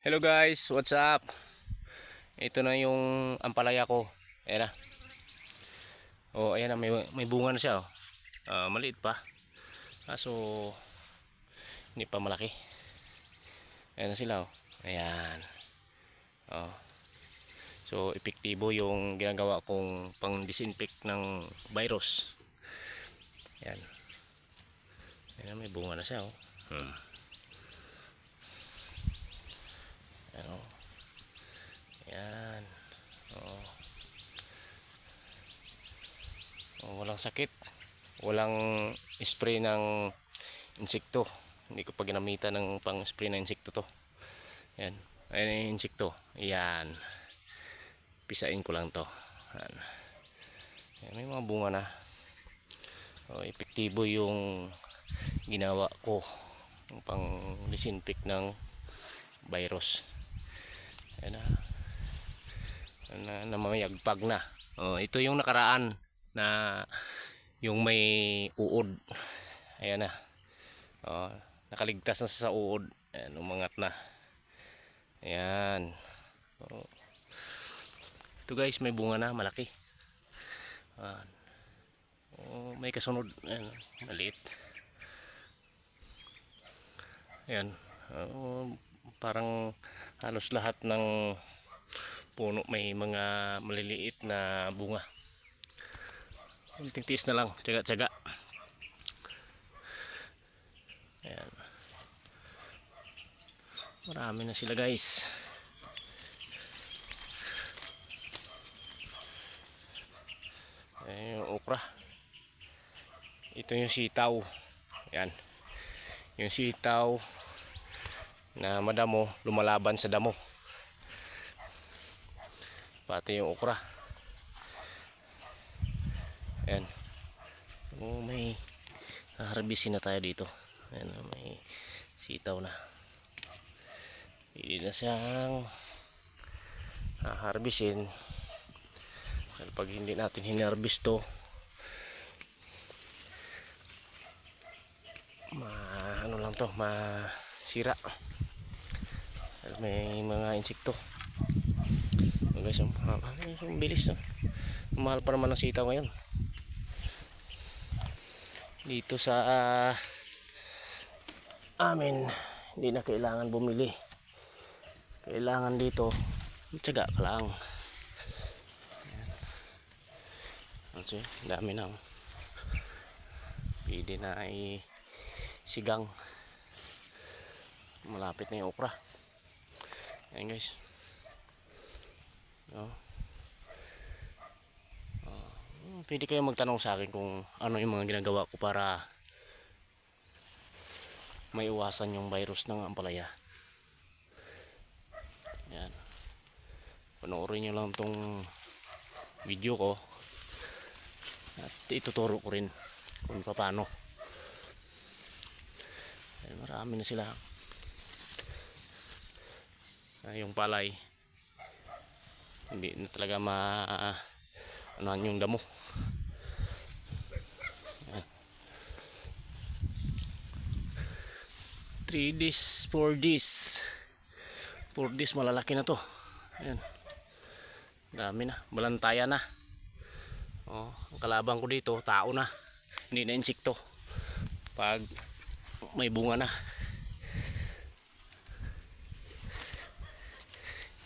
Hello guys, what's up? Ito na yung ampalaya ko. Ayan na. Oh, ayan na, may bunga na siya oh. Maliit pa. So hindi pa malaki. Ayan na sila oh. Ayan. Oh. So epektibo yung ginagawa kong pang-disinfect ng virus. Ayan. Ayan na, may bunga na siya oh. Ayan oh. Ayan. Oh. Oh, walang sakit. Walang spray ng insekto. Hindi ko pa ginamitan ng pang spray ng insekto to. Ayan. Ayan yung insekto. Ayan. Pisain ko lang to. Ayan. Ayan, may mga bunga na. Epektibo yung ginawa ko pang disinfect ng virus. Ayan na. Namayagpag na. Ito yung nakaraan na yung may uod. Ayan na. Nakaligtas na sa uod. Ayan, umangat na. Ayan. Ito guys, may bunga na malaki. May kasunod. Ayan, maliit. Ayan. Parang halos lahat ng puno may mga maliliit na bunga. Kunting tiis na lang, tsaga-tsaga. Ayan. Marami na sila guys. Ayan yung okra. Ito yung sitaw. Ayan. Yung sitaw na madamo, lumalaban sa damo. Pati yung okra. Ayan. May harbisin na tayo dito. Ayan, may sitaw na. Pwede na siyang harbisin. Pag hindi natin hinarbis to, ano lang to, masira. May mga insekto. Guys, ang bilis no? Mahal pa naman ang sitaw ngayon dito sa amin. Hindi na kailangan bumili, kailangan dito tiyaga ka lang. Kasi dami na pwede na sigang. Malapit na yung okra. Ayan guys. Pwede kayo magtanong sa akin kung ano yung mga ginagawa ko para maiwasan yung virus ng ampalaya. Yan. Panoorin nyo lang tong video ko at ituturo ko rin kung paano. Marami na sila. Yung palay hindi na talaga anuhan yung damo. 3 days, 4 days. 4 days malalaki na to. Ayan. Dami na, balantaya na. Ang kalabang ko dito, tao na. Hindi na insekto. Pag may bunga na.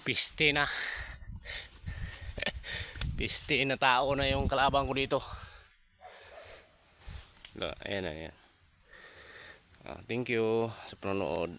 Piste na. Piste na tao na yung kalabang ko dito. Ayan. Thank you sa panonood.